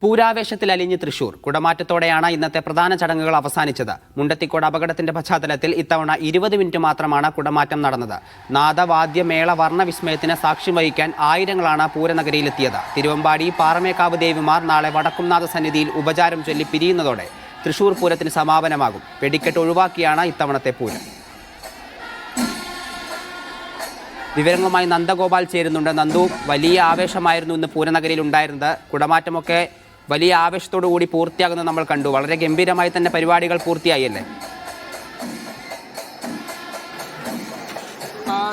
പൂരാവേശത്തിൽ അലിഞ്ഞ് തൃശൂർ. കുടമാറ്റത്തോടെയാണ് ഇന്നത്തെ പ്രധാന ചടങ്ങുകൾ അവസാനിച്ചത്. മുണ്ടത്തിക്കോട് അപകടത്തിന്റെ പശ്ചാത്തലത്തിൽ ഇത്തവണ 20 മിനിറ്റ് മാത്രമാണ് കുടമാറ്റം നടന്നത്. നാദവാദ്യമേള വർണ്ണവിസ്മയത്തിന് സാക്ഷ്യം വഹിക്കാൻ ആയിരങ്ങളാണ് പൂരനഗരിയിലെത്തിയത്. തിരുവമ്പാടി പാറമേക്കാവ് ദേവിമാർ നാളെ വടക്കുംനാഥ സന്നിധിയിൽ ഉപചാരം ചൊല്ലി പിരിയുന്നതോടെ തൃശൂർ പൂരത്തിന് സമാപനമാകും. വെടിക്കെട്ട് ഒഴിവാക്കിയാണ് ഇത്തവണത്തെ പൂരം. വിവരങ്ങളുമായി നന്ദഗോപാൽ ചേരുന്നുണ്ട്. നന്ദു, വലിയ ആവേശമായിരുന്നു ഇന്ന് പൂരനഗരിയിൽ ഉണ്ടായിരുന്നത്. കുടമാറ്റമൊക്കെ വലിയ ആവേശത്തോടു കൂടി പൂർത്തിയാകുന്നത് നമ്മൾ കണ്ടു. വളരെ ഗംഭീരമായി തന്നെ പരിപാടികൾ പൂർത്തിയായല്ലേ?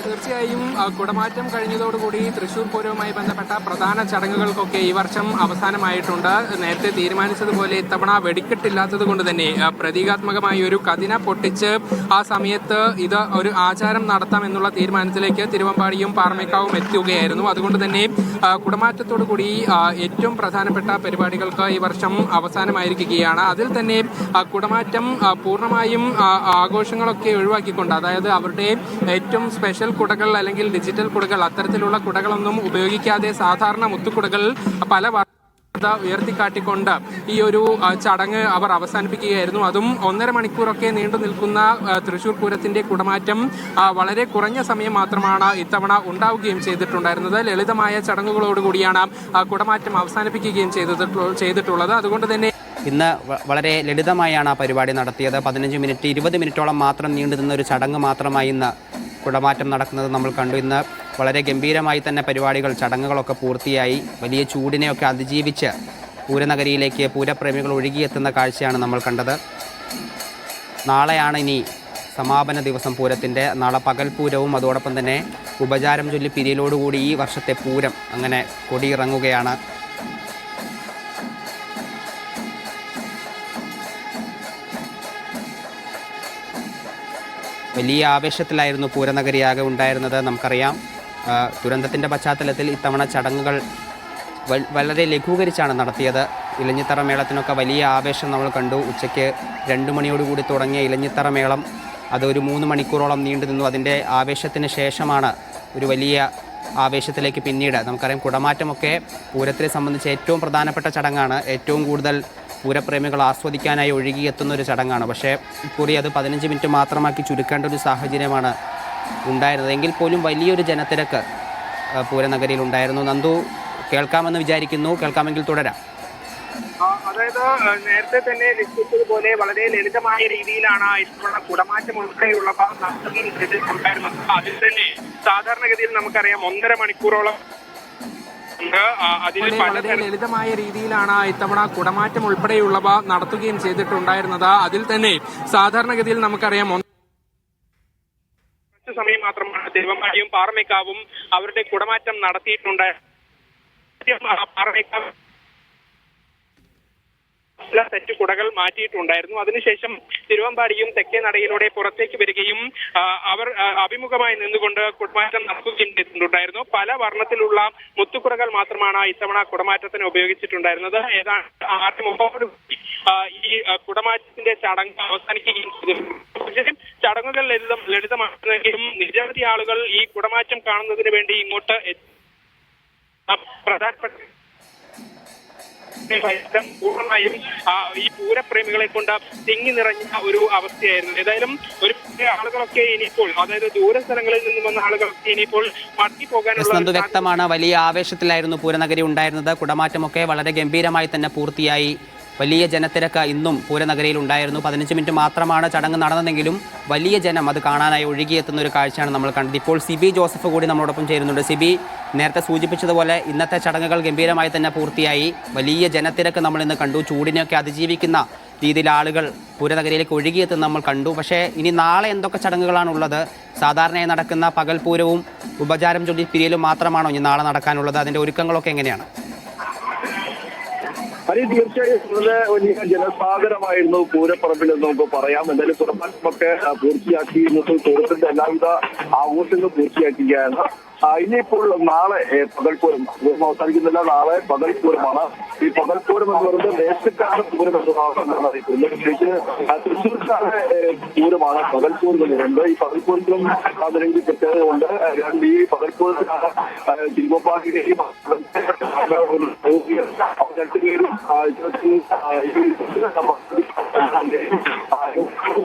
തീർച്ചയായും കുടമാറ്റം കഴിഞ്ഞതോടുകൂടി തൃശൂർ പൂരവുമായി ബന്ധപ്പെട്ട പ്രധാന ചടങ്ങുകൾക്കൊക്കെ ഈ വർഷം അവസാനമായിട്ടുണ്ട്. നേരത്തെ തീരുമാനിച്ചതുപോലെ ഇത്തവണ വെടിക്കെട്ടില്ലാത്തത് കൊണ്ട് തന്നെ പ്രതീകാത്മകമായി ഒരു കതിന പൊട്ടിച്ച് ആ സമയത്ത് ഇത് ഒരു ആചാരം നടത്താം എന്നുള്ള തീരുമാനത്തിലേക്ക് തിരുവമ്പാടിയും പാറമേക്കാവും എത്തുകയായിരുന്നു. അതുകൊണ്ട് തന്നെ കുടമാറ്റത്തോടു കൂടി ഏറ്റവും പ്രധാനപ്പെട്ട പരിപാടികൾക്ക് ഈ വർഷം അവസാനമായിരിക്കുകയാണ്. അതിൽ തന്നെ കുടമാറ്റം പൂർണ്ണമായും ആഘോഷങ്ങളൊക്കെ ഒഴിവാക്കിക്കൊണ്ട്, അതായത് അവരുടെ ഏറ്റവും സ്പെഷ്യൽ കുടകൾ അല്ലെങ്കിൽ ഡിജിറ്റൽ കുടകൾ, അത്തരത്തിലുള്ള കുടകളൊന്നും ഉപയോഗിക്കാതെ സാധാരണ മുത്തുകുടകൾ പല ഉയർത്തിക്കാട്ടിക്കൊണ്ട് ഈ ഒരു ചടങ്ങ് അവർ അവസാനിപ്പിക്കുകയായിരുന്നു. അതും 1.5 മണിക്കൂറൊക്കെ നീണ്ടു നിൽക്കുന്ന തൃശൂർ പൂരത്തിന്റെ കുടമാറ്റം വളരെ കുറഞ്ഞ സമയം മാത്രമാണ് ഇത്തവണ ഉണ്ടാവുകയും ചെയ്തിട്ടുണ്ടായിരുന്നത്. ലളിതമായ ചടങ്ങുകളോടുകൂടിയാണ് കുടമാറ്റം അവസാനിപ്പിക്കുകയും ചെയ്തിട്ടുള്ളത്. അതുകൊണ്ട് തന്നെ ഇന്ന് വളരെ ലളിതമായാണ് ആ പരിപാടി നടത്തിയത്. 15 മിനിറ്റ് 20 മിനിറ്റോളം മാത്രം നീണ്ടു നിന്ന ഒരു ചടങ്ങ് മാത്രമായി ഇന്ന് കുടമാറ്റം നടക്കുന്നത് നമ്മൾ കണ്ടു. ഇന്ന് വളരെ ഗംഭീരമായി തന്നെ പരിപാടികൾ, ചടങ്ങുകളൊക്കെ പൂർത്തിയായി. വലിയ ചൂടിനെയൊക്കെ അതിജീവിച്ച് പൂരനഗരിയിലേക്ക് പൂരപ്രേമികൾ ഒഴുകിയെത്തുന്ന കാഴ്ചയാണ് നമ്മൾ കണ്ടത്. നാളെയാണ് ഇനി സമാപന ദിവസം പൂരത്തിൻ്റെ. നാളെ പകൽപൂരവും അതോടൊപ്പം തന്നെ ഉപചാരം ചൊല്ലി പിരിയലോടുകൂടി ഈ വർഷത്തെ പൂരം അങ്ങനെ കൊടിയിറങ്ങുകയാണ്. വലിയ ആവേശത്തിലായിരുന്നു പൂരനഗരിയാകെ ഉണ്ടായിരുന്നത്. നമുക്കറിയാം, ദുരന്തത്തിൻ്റെ പശ്ചാത്തലത്തിൽ ഇത്തവണ ചടങ്ങുകൾ വളരെ ലഘൂകരിച്ചാണ് നടത്തിയത്. ഇലഞ്ഞിത്തറ മേളത്തിനൊക്കെ വലിയ ആവേശം നമ്മൾ കണ്ടു. ഉച്ചയ്ക്ക് 2 മണിയോടുകൂടി തുടങ്ങിയ ഇലഞ്ഞിത്തറ മേളം അതൊരു 3 മണിക്കൂറോളം നീണ്ടു നിന്നു. അതിൻ്റെ ആവേശത്തിന് ശേഷമാണ് ഒരു വലിയ ആവേശത്തിലേക്ക് പിന്നീട് നമുക്കറിയാം കുടമാറ്റമൊക്കെ പൂരത്തെ സംബന്ധിച്ച് ഏറ്റവും പ്രധാനപ്പെട്ട ചടങ്ങാണ്. ഏറ്റവും കൂടുതൽ പൂരപ്രേമികൾ ആസ്വദിക്കാനായി ഒഴുകിയെത്തുന്ന ഒരു ചടങ്ങാണ്. പക്ഷേ ഇക്കുറി അത് 15 മിനിറ്റ് മാത്രമാക്കി ചുരുക്കേണ്ട ഒരു സാഹചര്യമാണ് ഉണ്ടായിരുന്നത്. എങ്കിൽ പോലും വലിയൊരു ജനത്തിരക്ക് പൂരനഗരിയിൽ ഉണ്ടായിരുന്നു. നന്ദു, കേൾക്കാമെന്ന് വിചാരിക്കുന്നു. കേൾക്കാമെങ്കിൽ തുടരാം. അതായത് നേരത്തെ തന്നെ നിശ്ചയിച്ചതുപോലെ വളരെ ലളിതമായ രീതിയിലാണ് ഇത്തവണ കുടമാറ്റം ഉൾപ്പെടെയുള്ള ഉണ്ടായിരുന്നത്. അതിൽ തന്നെ സാധാരണഗതിയിൽ നമുക്കറിയാം 1.5 മണിക്കൂറോളം വളരെ ലളിതമായ രീതിയിലാണ് ഇത്തവണ കുടമാറ്റം ഉൾപ്പെടെയുള്ളവ നടത്തുകയും ചെയ്തിട്ടുണ്ടായിരുന്നത്. അതിൽ തന്നെ സാധാരണഗതിയിൽ നമുക്കറിയാം കുറച്ച് സമയം മാത്രമാണ് തിരുവമ്പാടിയും പാറമേക്കാവും അവരുടെ കുടമാറ്റം നടത്തിയിട്ടുണ്ട്. പാറമേക്കാവ് സെറ്റ് കുടകൾ മാറ്റിയിട്ടുണ്ടായിരുന്നു. അതിനുശേഷം തിരുവമ്പാടിയും തെക്കേ നടയിലൂടെ പുറത്തേക്ക് വരികയും അവർ അഭിമുഖമായി നിന്നുകൊണ്ട് കുടമാറ്റം നടത്തുകയും ചെയ്തിട്ടുണ്ടായിരുന്നു. പല വർണ്ണത്തിലുള്ള മുത്തുകുടകൾ മാത്രമാണ് ഇത്തവണ കുടമാറ്റത്തിന് ഉപയോഗിച്ചിട്ടുണ്ടായിരുന്നത്. ഏതാണ്ട് 6:30 ഈ കുടമാറ്റത്തിന്റെ ചടങ്ങ് അവസാനിക്കുകയും ചെയ്തിട്ടുണ്ട്. പക്ഷേ ചടങ്ങുകൾ ലളിതമാണെങ്കിലും നിരവധി ആളുകൾ ഈ കുടമാറ്റം കാണുന്നതിന് വേണ്ടി ഇങ്ങോട്ട് പ്രധാനപ്പെട്ട പൂർണ്ണമായും ഈ പൂരപ്രേമികളെ കൊണ്ട് തിങ്ങി നിറഞ്ഞ ഒരു അവസ്ഥയായിരുന്നു. ഏതായാലും ഒരു ആളുകളൊക്കെ ഇനിയിപ്പോൾ, അതായത് ദൂരസ്ഥലങ്ങളിൽ നിന്നും വന്ന ആളുകളൊക്കെ ഇനിയിപ്പോൾ മടങ്ങി പോകാനുള്ള വ്യക്തമാണ്. വലിയ ആവേശത്തിലായിരുന്നു പൂരനഗരി ഉണ്ടായിരുന്നത്. കുടമാറ്റമൊക്കെ വളരെ ഗംഭീരമായി തന്നെ പൂർത്തിയായി. വലിയ ജനത്തിരക്ക് ഇന്നും പൂരനഗരിയിൽ ഉണ്ടായിരുന്നു. 15 മിനിറ്റ് മാത്രമാണ് ചടങ്ങ് നടന്നതെങ്കിലും വലിയ ജനം അത് കാണാനായി ഒഴുകിയെത്തുന്ന ഒരു കാഴ്ചയാണ് നമ്മൾ കണ്ടത്. ഇപ്പോൾ സിബി ജോസഫ് കൂടി നമ്മളോടൊപ്പം ചേരുന്നുണ്ട്. സിബി, നേരത്തെ സൂചിപ്പിച്ചതുപോലെ ഇന്നത്തെ ചടങ്ങുകൾ ഗംഭീരമായി തന്നെ പൂർത്തിയായി. വലിയ ജനത്തിരക്ക് നമ്മൾ ഇന്ന് കണ്ടു. ചൂടിനെയൊക്കെ അതിജീവിക്കുന്ന രീതിയിൽ ആളുകൾ പൂരനഗരിയിലേക്ക് ഒഴുകിയെത്തുന്ന നമ്മൾ കണ്ടു. പക്ഷേ ഇനി നാളെ എന്തൊക്കെ ചടങ്ങുകളാണുള്ളത്? സാധാരണയായി നടക്കുന്ന പകൽപൂരവും ഉപചാരം ചൊല്ലി പിരിയലും മാത്രമാണോ ഇനി നാളെ നടക്കാനുള്ളത്? അതിൻ്റെ ഒരുക്കങ്ങളൊക്കെ എങ്ങനെയാണ്? തീർച്ചയായും വലിയ ജനസാഗരമായിരുന്നു പൂരപ്പറമ്പിൽ എന്ന് നമുക്ക് പറയാം. എന്തായാലും കുടമാറ്റമൊക്കെ പൂർത്തിയാക്കി പൂരത്തിന്റെ എല്ലാവിധ ആഘോഷങ്ങളും പൂർത്തിയാക്കുകയാണ്. ഇനിയിപ്പോൾ നാളെ പകൽപ്പൂരം അവസാനിക്കുന്നില്ല. നാളെ പകൽപ്പൂരമാണ്. ഈ പകൽപ്പൂരം എന്ന് പറയുന്നത് ദേശക്കാരുടെ പൂരം എന്നാണ് അറിയപ്പെടുന്നത്. പ്രത്യേകിച്ച് തൃശ്ശൂർക്കാരുടെ പൂരമാണ് പകൽപ്പൂരം എന്ന് പറയുന്നത്. ഈ പകൽപ്പൂരത്തിലും അതിനെങ്കിൽ പ്രത്യേകത ഉണ്ട്. ഈ പകൽപ്പൂരത്തിലാണ് തിരുവമ്പാടിയുടെയും രണ്ടുപേരും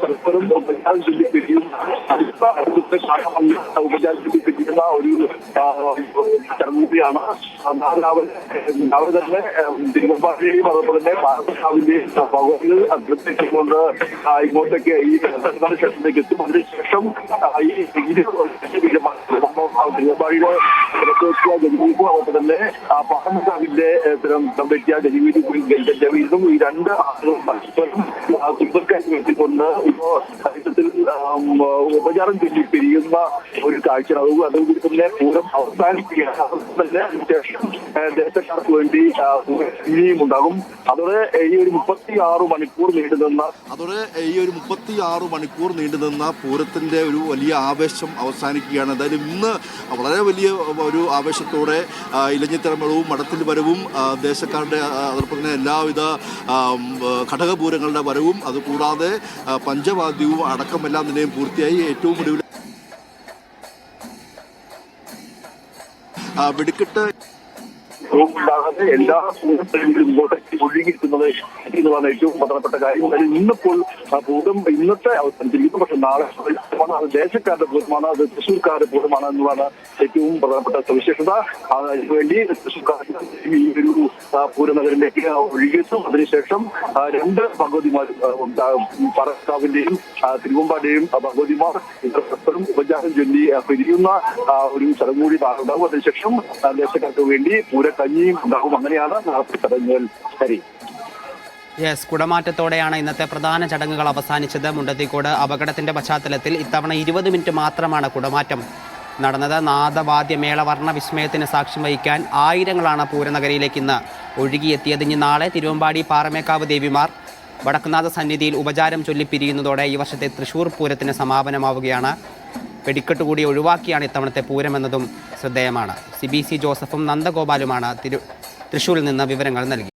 പരസ്പരം ഉപജാതി ചൊല്ലിപ്പിരിയും ഉപജാതി ചൊല്ലിപ്പിരിക്കുന്ന ഒരു ചടങ്ങുകൂടിയാണ്. രാവിലെ തന്നെ തിരുവമ്പാടിയെയും അതുപോലെ തന്നെ പാലക്കാവിന്റെയും ഭഗവതികൾ അഗ്രഹിച്ചുകൊണ്ട് ഇങ്ങോട്ടേക്ക് ഈ ക്ഷേത്രത്തിലേക്ക് എത്തും. അതിനുശേഷം ഈ തിരുവമ്പാടിയുടെ ജനവീതിക്കും അതുപോലെ തന്നെ പാലക്കാവിന്റെ തമ്പെറ്റിയ ജനവീതിക്കും ഈ രണ്ട് ആളുകളും പരസ്പരം സുഹൃത്തുക്കായി എത്തിക്കൊണ്ട് ഇപ്പോ സാഹിത്യത്തിൽ ഉപചാരം ചൊല്ലി പിരിയുന്ന ഒരു കാഴ്ചയാണ്. അതുകൊണ്ട് തന്നെ പൂരം അവസാനിക്കുകയാണ്. അതുപോലെ ശേഷം ദേശക്കാർക്ക് വേണ്ടി ഇനിയും ഉണ്ടാകും. അതോടെ ഈ ഒരു 36 മണിക്കൂർ നീണ്ടുനിന്ന പൂരത്തിന്റെ ഒരു വലിയ ആവേശം അവസാനിക്കുകയാണ്. എന്തായാലും ഇന്ന് വളരെ വലിയ ഒരു ആവേശത്തോടെ ഇലഞ്ഞിത്തറമേളവും മഠത്തിൽ വരവും ദേശക്കാരുടെ അതോടൊപ്പം തന്നെ എല്ലാവിധ ഘടകപൂരങ്ങളുടെ വരവും അതുകൂടാതെ പഞ്ചവാദ്യവും അടക്കമെല്ലാം നിലയും പൂർത്തിയായി. ഏറ്റവും ഒടുവിൽ വെടിക്കെട്ട് ഉണ്ടാകാതെ എല്ലാ പൂരത്തിലും ഇങ്ങോട്ടേക്ക് ഒഴുകിയിരിക്കുന്നത് എന്നതാണ് ഏറ്റവും പ്രധാനപ്പെട്ട കാര്യം. ഇന്നിപ്പോൾ പൂരം ഇന്നത്തെ അവസാനിച്ചിരിക്കുന്നു. പക്ഷെ നാളെ അത് ദേശക്കാരുടെ പൂരമാണ്, അത് തൃശ്ശൂർക്കാരുടെ പൂരമാണ് എന്നതാണ് ഏറ്റവും പ്രധാനപ്പെട്ട സവിശേഷത. അതിനുവേണ്ടി തൃശ്ശൂർക്കാരുടെ ഈ ഒരു പൂരനഗരിലേക്ക് ഒഴുകിയെത്തും. അതിനുശേഷം രണ്ട് ഭഗവതിമാർ പറക്കാവിന്റെയും തിരുവമ്പാടിന്റെയും ഭഗവതിമാർ പരസ്പരം ഉപചാരം ചൊല്ലി പിരിയുന്ന ഒരു ചടങ്ങ് കൂടി ഉണ്ടാകും. അതിനുശേഷം ദേശക്കാർക്ക് വേണ്ടി കഞ്ഞിയും ഉണ്ടാകും. അങ്ങനെയാണ് ചടങ്ങുകൾ. ശരി. യെസ്, കുടമാറ്റത്തോടെയാണ് ഇന്നത്തെ പ്രധാന ചടങ്ങുകൾ അവസാനിച്ചത്. മുണ്ടത്തിക്കോട് അപകടത്തിന്റെ പശ്ചാത്തലത്തിൽ ഇത്തവണ 20 മിനിറ്റ് മാത്രമാണ് കുടമാറ്റം നടന്നത്. നാദവാദ്യമേള വർണ്ണ വിസ്മയത്തിന് സാക്ഷ്യം വഹിക്കാൻ ആയിരങ്ങളാണ് പൂരനഗരിയിലേക്ക് ഇന്ന് ഒഴുകിയെത്തിയത്. ഇനി നാളെ തിരുവമ്പാടി പാറമേക്കാവ് ദേവിമാർ വടക്കുന്നാഥ സന്നിധിയിൽ ഉപചാരം ചൊല്ലിപ്പിരിയുന്നതോടെ ഈ വർഷത്തെ തൃശ്ശൂർ പൂരത്തിന് സമാപനമാവുകയാണ്. വെടിക്കെട്ട് കൂടി ഒഴിവാക്കിയാണ് ഇത്തവണത്തെ പൂരമെന്നതും ശ്രദ്ധേയമാണ്. CBC ജോസഫും നന്ദഗോപാലുമാണ് തൃശ്ശൂരിൽ നിന്ന് വിവരങ്ങൾ നൽകി.